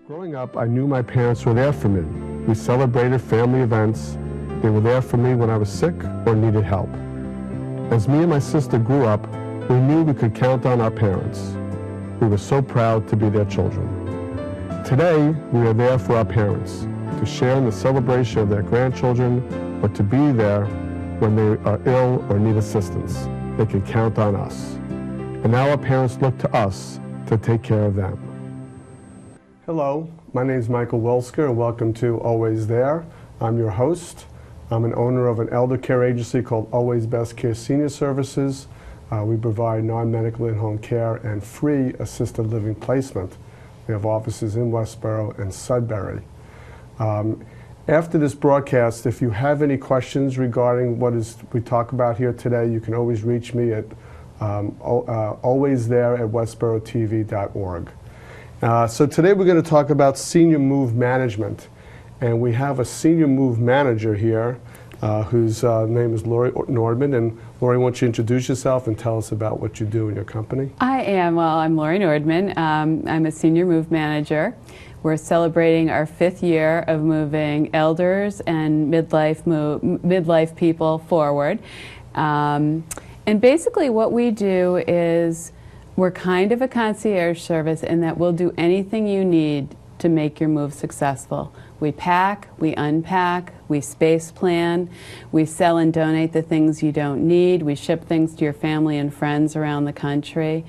Growing up, I knew my parents were there for me. We celebrated family events. They were there for me when I was sick or needed help. As me and my sister grew up, we knew we could count on our parents. We were so proud to be their children. Today, we are there for our parents, to share in the celebration of their grandchildren, or to be there when they are ill or need assistance. They can count on us. And now our parents look to us to take care of them. Hello, my name is Michael Welsker, and welcome to Always There. I'm your host. I'm an owner of an elder care agency called Always Best Care Senior Services. We provide non-medical in-home care and free assisted living placement. We have offices in Westboro and Sudbury. After this broadcast, if you have any questions regarding what we talk about here today, you can always reach me at alwaysthere@westborotv.org. So today we're going to talk about senior move management. And we have a senior move manager here whose name is Lori Nordman. And Lori, why don't you introduce yourself and tell us about what you do in your company? I'm Lori Nordman. I'm a senior move manager. We're celebrating our 5th year of moving elders and midlife people forward. And basically what we do is we're kind of a concierge service in that we'll do anything you need to make your move successful. We pack, we unpack, we space plan, we sell and donate the things you don't need, we ship things to your family and friends around the country.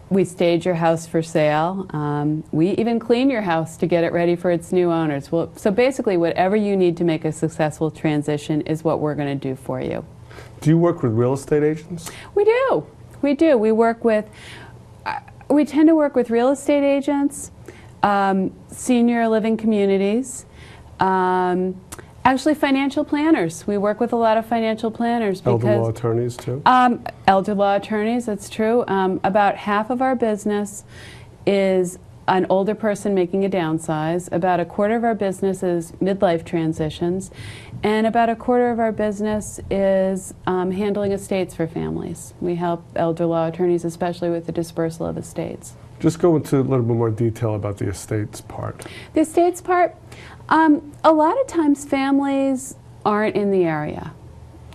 We stage your house for sale. We even clean your house to get it ready for its new owners. So basically whatever you need to make a successful transition is what we're going to do for you. Do you work with real estate agents? We do. We do. We tend to work with real estate agents, senior living communities, actually financial planners. We work with a lot of financial planners. Elder law attorneys too? Elder law attorneys, that's true. About half of our business is an older person making a downsize. About a quarter of our business is midlife transitions. And about a quarter of our business is handling estates for families. We help elder law attorneys, especially with the dispersal of estates. Just go into a little bit more detail about the estates part. The estates part, a lot of times families aren't in the area.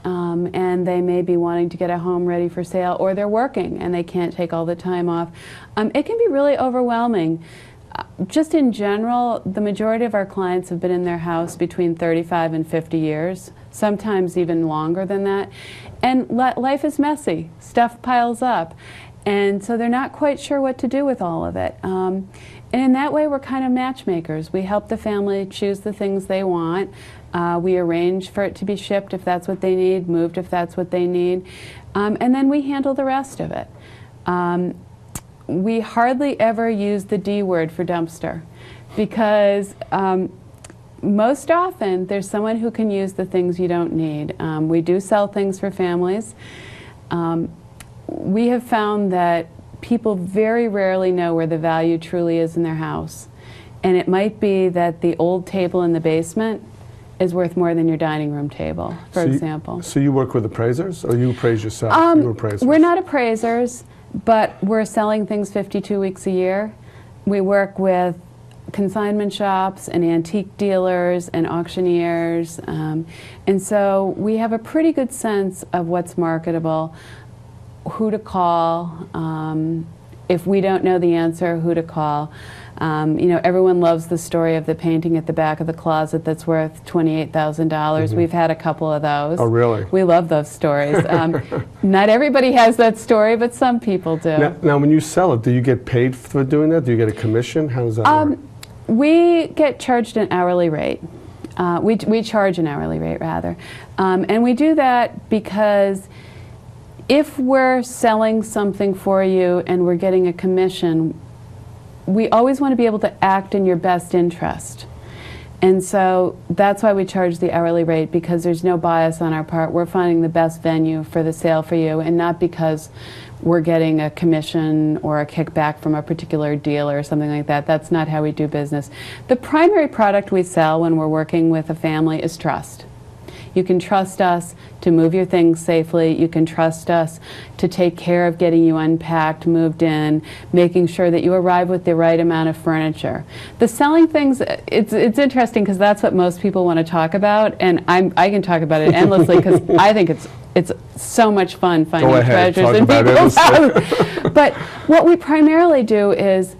And they may be wanting to get a home ready for sale, or they're working and they can't take all the time off. It can be really overwhelming. Just in general, the majority of our clients have been in their house between 35 and 50 years, sometimes even longer than that. And life is messy. Stuff piles up. And so they're not quite sure what to do with all of it. And in that way, we're kind of matchmakers. We help the family choose the things they want. We arrange for it to be shipped if that's what they need, moved if that's what they need, and then we handle the rest of it. We hardly ever use the D word for dumpster because most often there's someone who can use the things you don't need. We do sell things for families. We have found that people very rarely know where the value truly is in their house. And it might be that the old table in the basement is worth more than your dining room table, for example. So you work with appraisers, or you appraise yourself? You're appraisers. We're not appraisers, but we're selling things 52 weeks a year. We work with consignment shops and antique dealers and auctioneers. And so we have a pretty good sense of what's marketable, who to call. If we don't know the answer, who to call. You know, everyone loves the story of the painting at the back of the closet that's worth $28,000. Mm-hmm. We've had a couple of those. Oh, really? We love those stories. Not everybody has that story, but some people do. Now, when you sell it, do you get paid for doing that? Do you get a commission? How does that work? We get charged an hourly rate. We charge an hourly rate, rather. And we do that because if we're selling something for you and we're getting a commission, we always want to be able to act in your best interest. And so that's why we charge the hourly rate, because there's no bias on our part. We're finding the best venue for the sale for you, and not because we're getting a commission or a kickback from a particular dealer or something like that. That's not how we do business. The primary product we sell when we're working with a family is trust. You can trust us to move your things safely. You can trust us to take care of getting you unpacked, moved in, making sure that you arrive with the right amount of furniture. The selling things, it's interesting because that's what most people want to talk about, and I can talk about it endlessly because I think it's so much fun finding treasures in people's houses. But what we primarily do is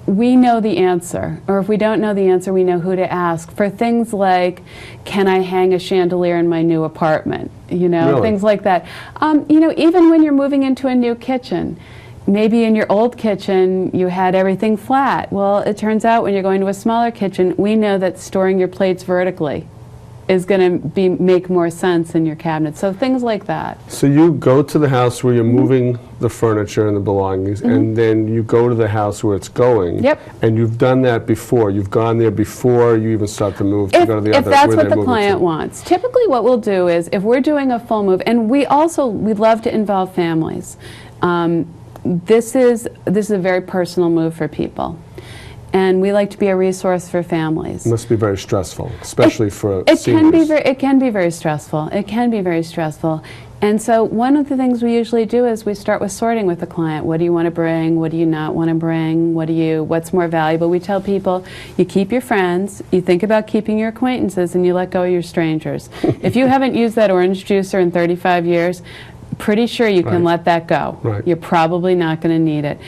we know the answer, or if we don't know the answer, we know who to ask for things like, can I hang a chandelier in my new apartment? You know, really? Things like that. You know, even when you're moving into a new kitchen, maybe in your old kitchen you had everything flat. Well, it turns out when you're going to a smaller kitchen, we know that storing your plates vertically is going to make more sense in your cabinet. So things like that. So you go to the house where you're moving the furniture and the belongings, and then you go to the house where it's going. Yep. And you've done that before. You've gone there before you even start to move to go to the If other. that's what the client wants. Typically what we'll do is, if we're doing a full move, and we love to involve families. This is a very personal move for people. And we like to be a resource for families. It must be very stressful, especially for seniors. It can be very stressful. It can be very stressful. And so one of the things we usually do is we start with sorting with the client. What do you want to bring? What do you not want to bring? What's more valuable? We tell people, you keep your friends, you think about keeping your acquaintances, and you let go of your strangers. If you haven't used that orange juicer in 35 years, pretty sure you can let that go. Right. You're probably not going to need it.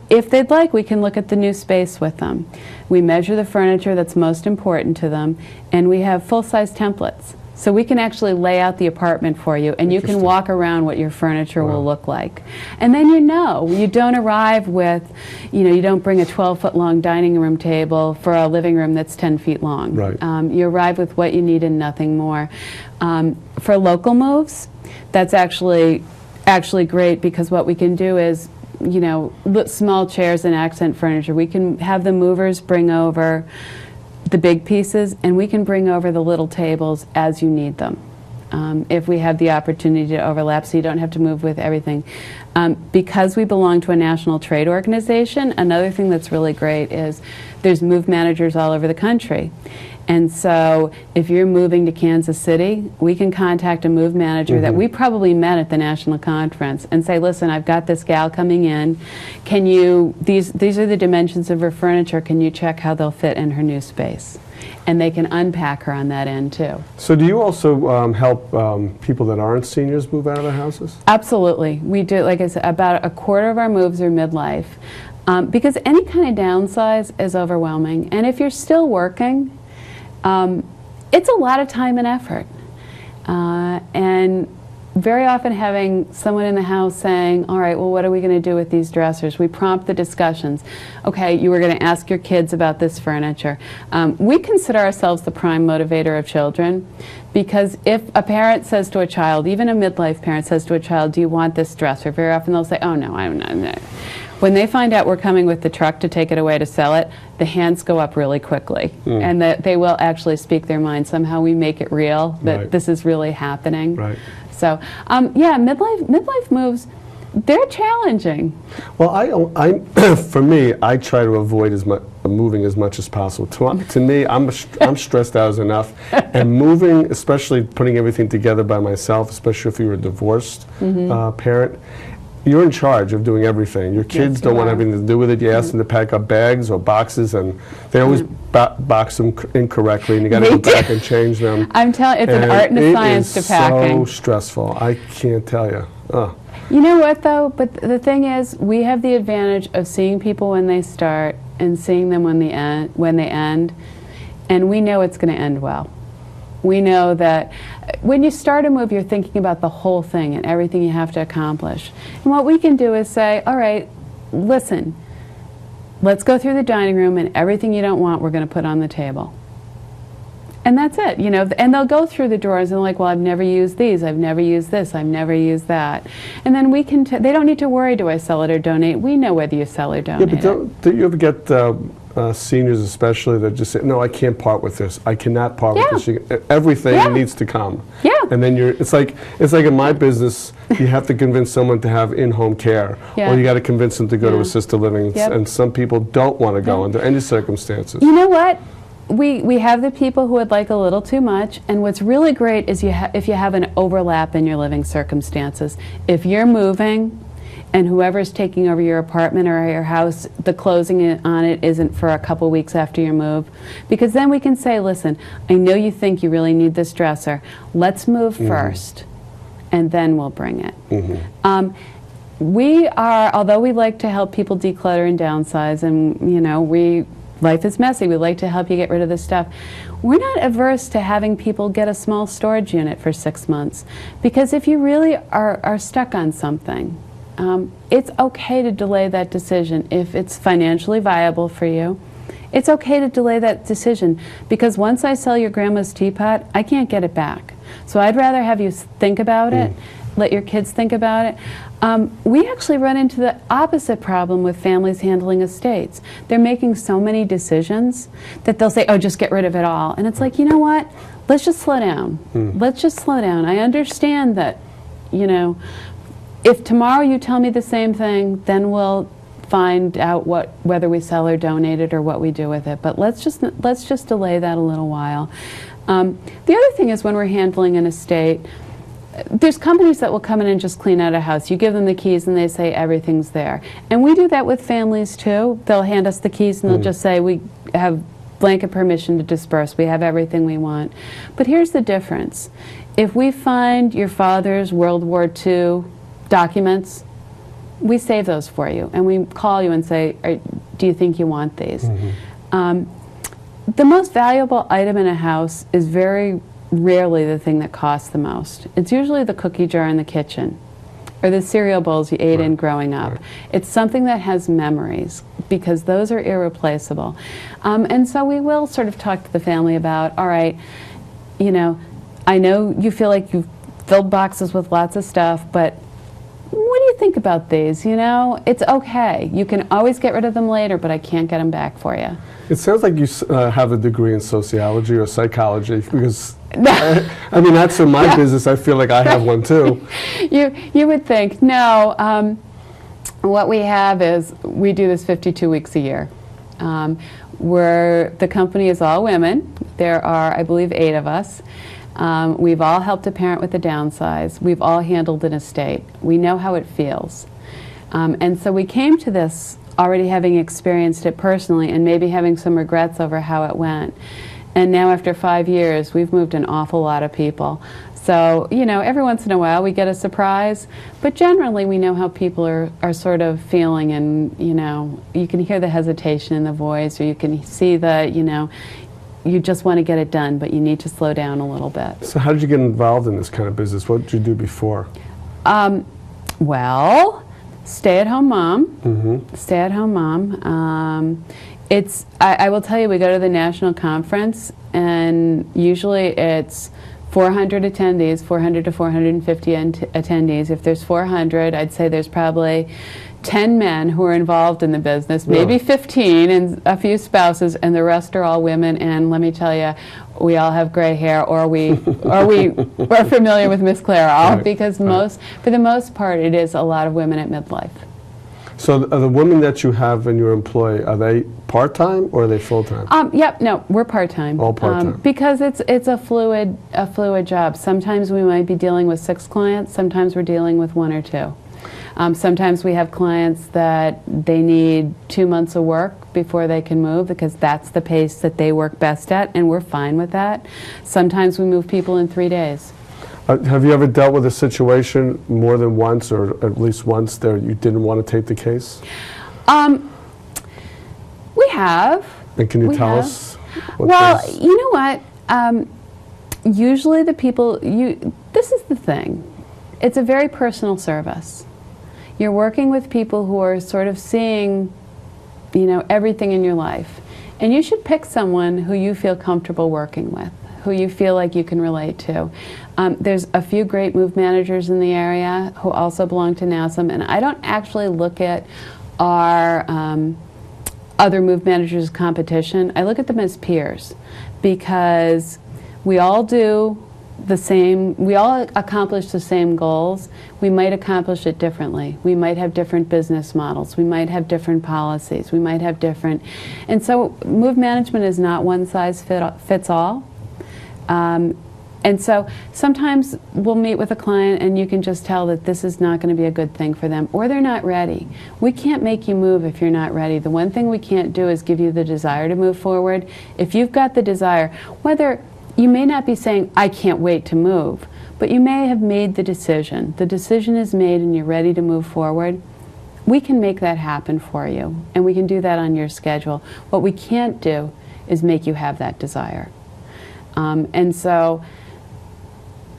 If they'd like, we can look at the new space with them. We measure the furniture that's most important to them, and we have full-size templates. So we can actually lay out the apartment for you, and you can walk around what your furniture will look like. And then you don't arrive with, you don't bring a 12-foot long dining room table for a living room that's 10 feet long. Right. You arrive with what you need and nothing more. For local moves, that's actually great, because what we can do is, small chairs and accent furniture. We can have the movers bring over the big pieces, and we can bring over the little tables as you need them. If we have the opportunity to overlap, so you don't have to move with everything. Because we belong to a national trade organization, another thing that's really great is there's move managers all over the country. And so if you're moving to Kansas City, we can contact a move manager that we probably met at the national conference and say, listen, I've got this gal coming in. Can you, these are the dimensions of her furniture, can you check how they'll fit in her new space? And they can unpack her on that end too. So do you also help people that aren't seniors move out of their houses? Absolutely. We do, like I said, about a quarter of our moves are midlife. Because any kind of downsize is overwhelming. And if you're still working, it's a lot of time and effort. And very often having someone in the house saying, all right, well, what are we going to do with these dressers? We prompt the discussions. Okay, you were going to ask your kids about this furniture. We consider ourselves the prime motivator of children, because if a parent says to a child, even a midlife parent says to a child, do you want this dresser? Very often they'll say, oh, no, I'm not. When they find out we're coming with the truck to take it away to sell it, the hands go up really quickly, and that they will actually speak their mind. Somehow we make it real that this is really happening. Right. So, yeah, midlife moves, they're challenging. Well, for me, I try to avoid moving as much as possible. To me, I'm stressed out as enough, and moving, especially putting everything together by myself, especially if you're a divorced parent. You're in charge of doing everything. Your kids don't want anything to do with it. You ask them to pack up bags or boxes, and they always box them incorrectly, and you got to go back and change them. I'm telling you, it's an art and a science to packing. It's so stressful. I can't tell you. You know what, though? But the thing is, we have the advantage of seeing people when they start and seeing them when they end, and we know it's going to end well. We know that when you start a move, you're thinking about the whole thing and everything you have to accomplish. And what we can do is say, all right, listen, let's go through the dining room, and everything you don't want, we're going to put on the table. And that's it, and they'll go through the drawers and they're like, well, I've never used these, I've never used this, I've never used that. And then we can, they don't need to worry, do I sell it or donate? We know whether you sell or donate. Yeah, but don't you ever get seniors especially that just say, no, I can't part with this. I cannot part with this. Everything needs to come. Yeah. And then it's like in my business, you have to convince someone to have in-home care, or you got to convince them to go to assisted living, and some people don't want to go under any circumstances. You know what? We have the people who would like a little too much, and what's really great is if you have an overlap in your living circumstances. If you're moving and whoever's taking over your apartment or your house, the closing on it isn't for a couple weeks after you move, because then we can say, listen, I know you think you really need this dresser. Let's move first, and then we'll bring it. Although we like to help people declutter and downsize, and life is messy, we like to help you get rid of this stuff. We're not averse to having people get a small storage unit for 6 months, because if you really are stuck on something, it's okay to delay that decision. If it's financially viable for you, it's okay to delay that decision, because once I sell your grandma's teapot, I can't get it back. So I'd rather have you think about it, let your kids think about it. We actually run into the opposite problem with families handling estates. They're making so many decisions that they'll say, oh, just get rid of it all. And it's like, you know what? Let's just slow down. Let's just slow down. I understand that, if tomorrow you tell me the same thing, then we'll find out whether we sell or donate it or what we do with it. But let's just delay that a little while. The other thing is, when we're handling an estate, there's companies that will come in and just clean out a house. You give them the keys and they say everything's there. And we do that with families too. They'll hand us the keys and they'll just say, we have blanket permission to disperse. We have everything we want. But here's the difference. If we find your father's World War II documents, we save those for you. And we call you and say, do you think you want these? The most valuable item in a house is very rarely the thing that costs the most. It's usually the cookie jar in the kitchen or the cereal bowls you ate in growing up. It's something that has memories, because those are irreplaceable. And so we will sort of talk to the family about, all right, I know you feel like you've filled boxes with lots of stuff, but what do you think about these? It's okay. You can always get rid of them later, but I can't get them back for you. It sounds like you have a degree in sociology or psychology, because I mean, that's in my business. I feel like I have one too. You would think. No, what we have is, we do this 52 weeks a year. The company is all women. There are, I believe, 8 of us. We've all helped a parent with a downsize. We've all handled an estate. We know how it feels. And so we came to this already having experienced it personally and maybe having some regrets over how it went. And now after 5 years, we've moved an awful lot of people. So, every once in a while we get a surprise, but generally we know how people are sort of feeling, and, you can hear the hesitation in the voice, or you can see the, you just want to get it done, but you need to slow down a little bit. So how did you get involved in this kind of business? What did you do before? Well, stay-at-home mom. Stay-at-home mom. I will tell you, we go to the national conference, and usually it's 400 attendees, 400 to 450 attendees. If there's 400, I'd say there's probably 10 men who are involved in the business, maybe 15, and a few spouses, and the rest are all women. And let me tell you, we all have gray hair, or we're familiar with Miss Clairol, because for the most part, it is a lot of women at midlife. So the women that you have in your employ, are they part-time or are they full-time? Yep, no, we're part-time. All part-time. Because it's a fluid job. Sometimes we might be dealing with 6 clients, sometimes we're dealing with 1 or 2. Sometimes we have clients that they need 2 months of work before they can move, because that's the pace that they work best at, and we're fine with that. Sometimes we move people in 3 days. Have you ever dealt with a situation more than once, or at least once, that you didn't want to take the case? We have. And can you tell us? Well, you know what? Usually the people, this is the thing. It's a very personal service. You're working with people who are sort of seeing, everything in your life. And you should pick someone who you feel comfortable working with, who you feel like you can relate to. There's a few great move managers in the area who also belong to NASM, and I don't actually look at our other move managers as competition. I look at them as peers, because we all do the same, we all accomplish the same goals. We might accomplish it differently. We might have different business models. We might have different policies. We might have different, and so move management is not one size fits all. And so sometimes we'll meet with a client and you can just tell that this is not going to be a good thing for them, or they're not ready. We can't make you move if you're not ready. The one thing we can't do is give you the desire to move forward. If you've got the desire, whether you may not be saying, I can't wait to move, but you may have made the decision. The decision is made and you're ready to move forward. We can make that happen for you, and we can do that on your schedule. What we can't do is make you have that desire. And so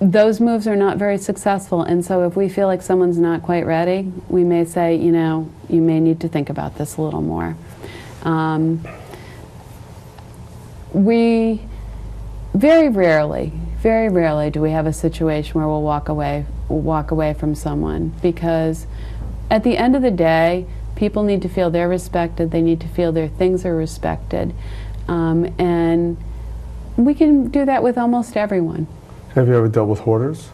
those moves are not very successful, and so if we feel like someone's not quite ready, we may say, you know, you may need to think about this a little more. We very rarely do we have a situation where we'll walk away from someone, because at the end of the day, people need to feel they're respected, they need to feel their things are respected, and we can do that with almost everyone. Have you ever dealt with hoarders?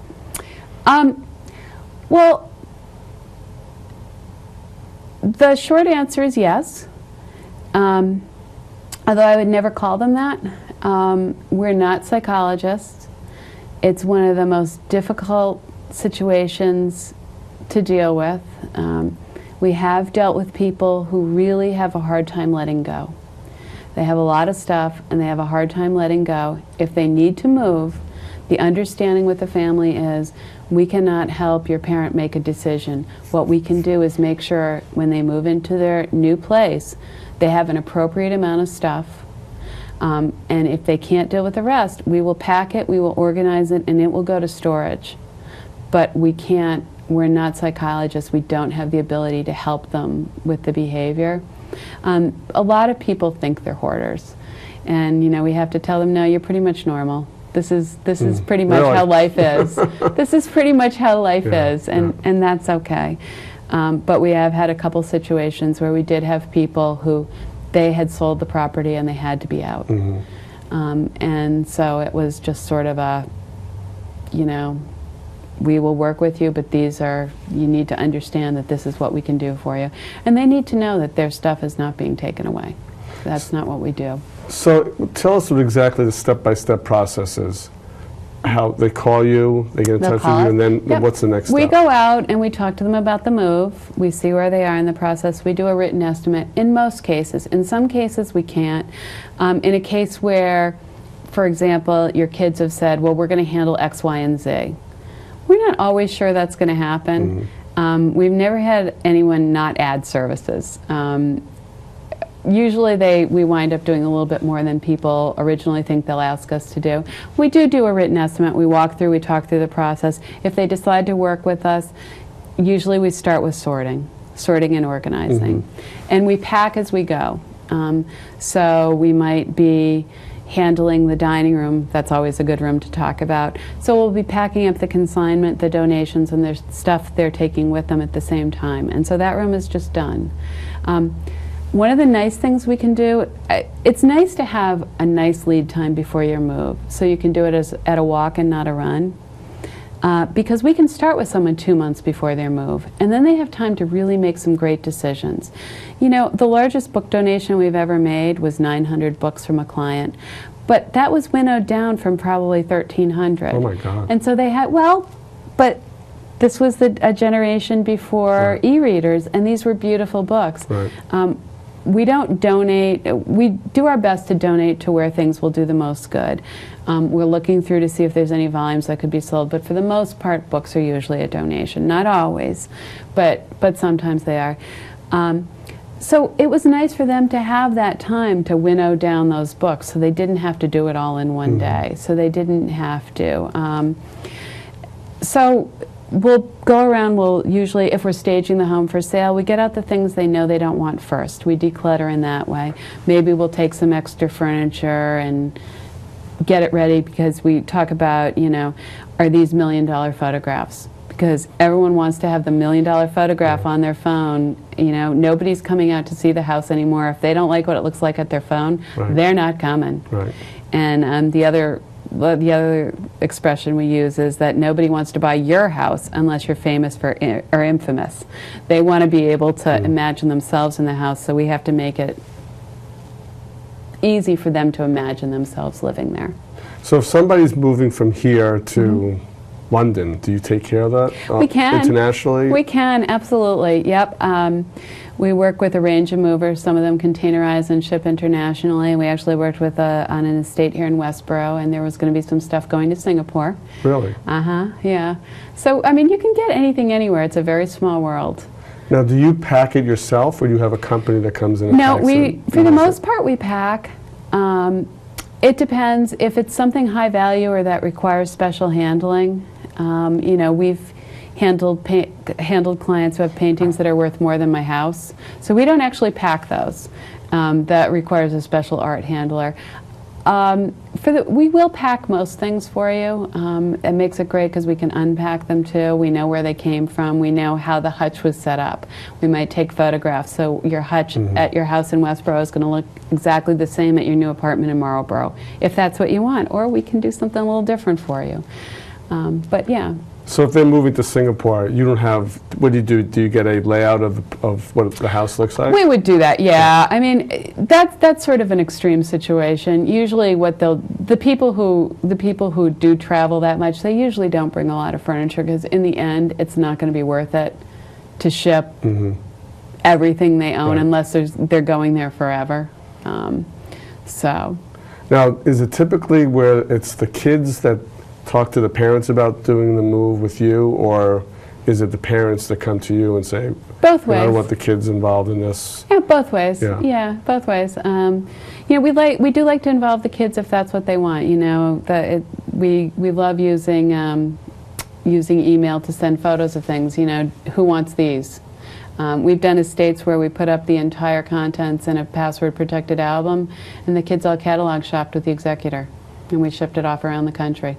Well, the short answer is yes, although I would never call them that. We're not psychologists. It's one of the most difficult situations to deal with. We have dealt with people who really have a hard time letting go. They have a lot of stuff and they have a hard time letting go. If they need to move, the understanding with the family is we cannot help your parent make a decision. What we can do is make sure when they move into their new place, they have an appropriate amount of stuff. And if they can't deal with the rest, we will pack it, we will organize it, and it will go to storage. But we can't, we're not psychologists, we don't have the ability to help them with the behavior. A lot of people think they're hoarders. And you know, we have to tell them, no, you're pretty much normal. This is pretty much really? how life is. This is pretty much how life is, and that's okay. But we have had a couple situations where we did have people who they had sold the property and they had to be out. And so it was just sort of a, you know, we will work with you, but these are, you need to understand that this is what we can do for you. And they need to know that their stuff is not being taken away. That's not what we do. So tell us what exactly the step-by-step process is. How they call you, they get in touch with you, and then what's the next step? We go out and we talk to them about the move. We see where they are in the process. We do a written estimate in most cases. In some cases we can't. In a case where, for example, your kids have said, well, we're going to handle X, Y, and Z. We're not always sure that's going to happen. We've never had anyone not add services. Usually we wind up doing a little bit more than people originally think they'll ask us to do. We do a written estimate. We walk through, we talk through the process. If they decide to work with us, usually we start with sorting and organizing. And we pack as we go. So we might be handling the dining room. That's always a good room to talk about. So we'll be packing up the consignment, the donations, and their stuff they're taking with them at the same time. And so that room is just done. One of the nice things we can do, it's nice to have a nice lead time before your move, so you can do it at a walk and not a run. Because we can start with someone 2 months before their move, and then they have time to really make some great decisions. You know, the largest book donation we've ever made was 900 books from a client, but that was winnowed down from probably 1,300. Oh my God. And so they had, well, but this was a generation before e-readers, and these were beautiful books. We don't donate, we do our best to donate to where things will do the most good. We're looking through to see if there's any volumes that could be sold, but for the most part, books are usually a donation. Not always, but sometimes they are. So it was nice for them to have that time to winnow down those books, so they didn't have to do it all in one day. So they didn't have to. So we'll go around, we'll usually, if we're staging the home for sale, we get out the things they know they don't want first. We declutter in that way. Maybe we'll take some extra furniture and get it ready, because we talk about, you know, are these $1 million photographs? Because everyone wants to have the $1 million photograph on their phone. You know, nobody's coming out to see the house anymore. If they don't like what it looks like at their phone, they're not coming. And the other the other expression we use is that nobody wants to buy your house unless you're famous for or infamous. They want to be able to imagine themselves in the house, so we have to make it easy for them to imagine themselves living there. So if somebody's moving from here to London, do you take care of that? We can. Internationally? We can, absolutely, yep. We work with a range of movers. Some of them containerize and ship internationally. We actually worked with on an estate here in Westboro, and there was going to be some stuff going to Singapore. Really? Yeah. So, I mean, you can get anything anywhere. It's a very small world. Now, do you pack it yourself, or do you have a company that comes in and No, packs it? for the most part, we pack. It depends. If it's something high value or that requires special handling, you know, we've handled clients who have paintings that are worth more than my house. So we don't actually pack those. That requires a special art handler. We will pack most things for you. It makes it great because we can unpack them too. We know where they came from. We know how the hutch was set up. We might take photographs. So your hutch at your house in Westboro is going to look exactly the same at your new apartment in Marlboro, if that's what you want. Or we can do something a little different for you. But yeah. So if they're moving to Singapore, you don't have, what do you do? Do you get a layout of what the house looks like? We would do that, yeah. I mean, that's sort of an extreme situation. Usually the people who do travel that much, they usually don't bring a lot of furniture because in the end, it's not going to be worth it to ship everything they own unless they're going there forever. So. Now, is it typically where it's the kids that talk to the parents about doing the move with you, or is it the parents that come to you and say, both ways. I don't want the kids involved in this? Yeah, both ways. Yeah, both ways. You know, we do like to involve the kids if that's what they want. You know, we love using email to send photos of things. You know, who wants these? We've done estates where we put up the entire contents in a password-protected album, and the kids all catalog shopped with the executor, and we shipped it off around the country.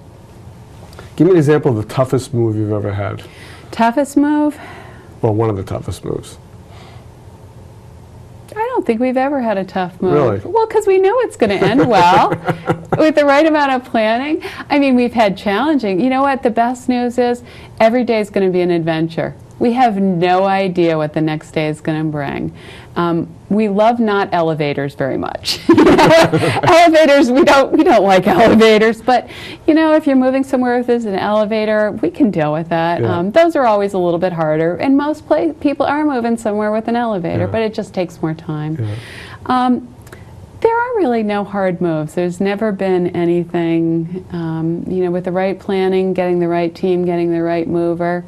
Give me an example of the toughest move you've ever had. Toughest move? Well, one of the toughest moves. I don't think we've ever had a tough move. Really? Well, because we know it's going to end well with the right amount of planning. I mean, we've had challenging. You know what? The best news is every day is going to be an adventure. We have no idea what the next day is going to bring. We love not elevators very much. Elevators, we don't like elevators, but you know, if you're moving somewhere with an elevator, we can deal with that. Yeah. Those are always a little bit harder, and most people are moving somewhere with an elevator, but it just takes more time. Yeah. There are really no hard moves. There's never been anything, you know, with the right planning, getting the right team, getting the right mover.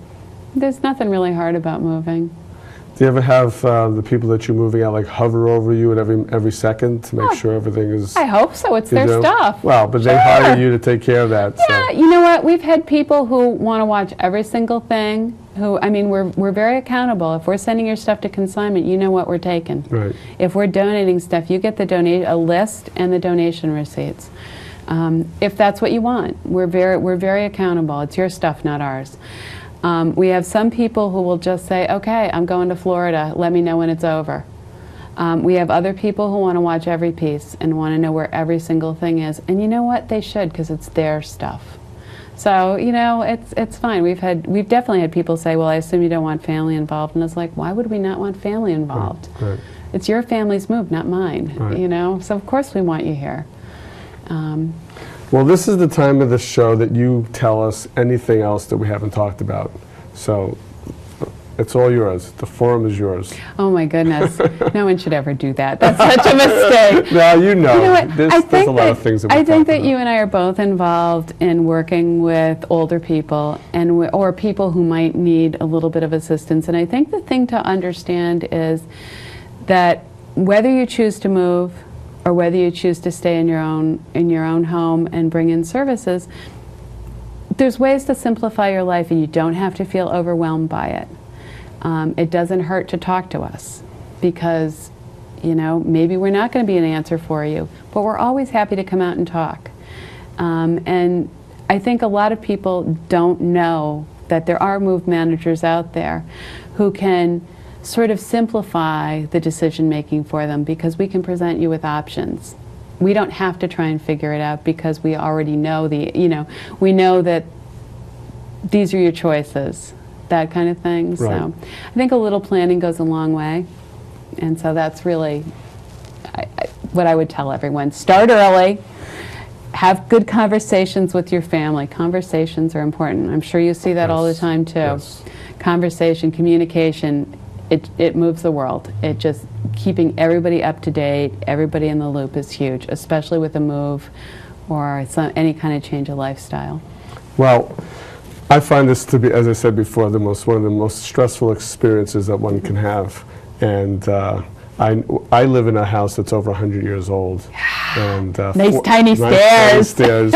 There's nothing really hard about moving. Do you ever have the people that you're moving out like hover over you at every second to make sure everything is? I hope so. It's their stuff. Well, but they hire you to take care of that. Yeah, so. you know what? We've had people who want to watch every single thing. I mean, we're very accountable. If we're sending your stuff to consignment, you know what we're taking. Right. If we're donating stuff, you get a list and the donation receipts. If that's what you want, we're very accountable. It's your stuff, not ours. We have some people who will just say, okay, I'm going to Florida, let me know when it's over. We have other people who want to watch every piece and want to know where every single thing is. And you know what? They should, because it's their stuff. So, you know, it's fine. We've definitely had people say, well, I assume you don't want family involved. And it's like, why would we not want family involved? Right. It's your family's move, not mine, right. You know? So of course we want you here. Well, this is the time of the show that you tell us anything else that we haven't talked about. So it's all yours. The forum is yours. Oh my goodness. No one should ever do that. That's such a mistake. No, you know what? There's a lot of things that I think that about. You and I are both involved in working with older people or people who might need a little bit of assistance. And I think the thing to understand is that whether you choose to move or whether you choose to stay in your own home and bring in services, there's ways to simplify your life, and you don't have to feel overwhelmed by it. It doesn't hurt to talk to us because, you know, maybe we're not going to be an answer for you, but we're always happy to come out and talk. And I think a lot of people don't know that there are move managers out there who can sort of simplify the decision making for them, because we can present you with options. we don't have to try and figure it out because we already know we know that these are your choices, that kind of thing. Right. So I think a little planning goes a long way. And so that's really what I would tell everyone. Start early. Have good conversations with your family. Conversations are important. I'm sure you see that all the time too. Yes. Conversation, communication, it moves the world. It just, keeping everybody up to date, everybody in the loop is huge, especially with a move or any kind of change of lifestyle. Well, I find this to be, as I said before, one of the most stressful experiences that one can have. And I live in a house that's over 100 years old. And nice tiny nice stairs. Tiny stairs,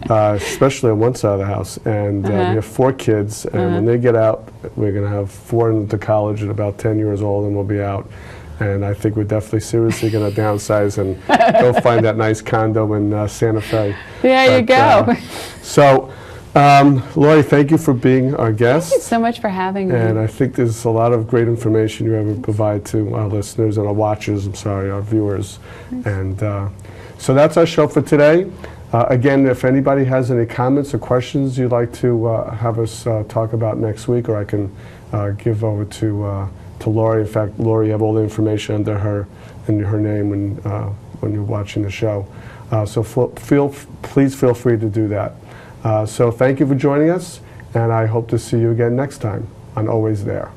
especially on one side of the house. And we have 4 kids, and when they get out, we're going to have 4 into college at about 10 years old, and we'll be out. And I think we're definitely seriously going to downsize and go find that nice condo in Santa Fe. There you go. So, Lori, thank you for being our guest. Thank you so much for having me. And I think there's a lot of great information you ever provide to our listeners and our watchers, our viewers. And so that's our show for today. Again, if anybody has any comments or questions you'd like to have us talk about next week, or I can give over to Lori. In fact, Lori, you have all the information under her name when you're watching the show. So please feel free to do that. So thank you for joining us, and I hope to see you again next time on Always There.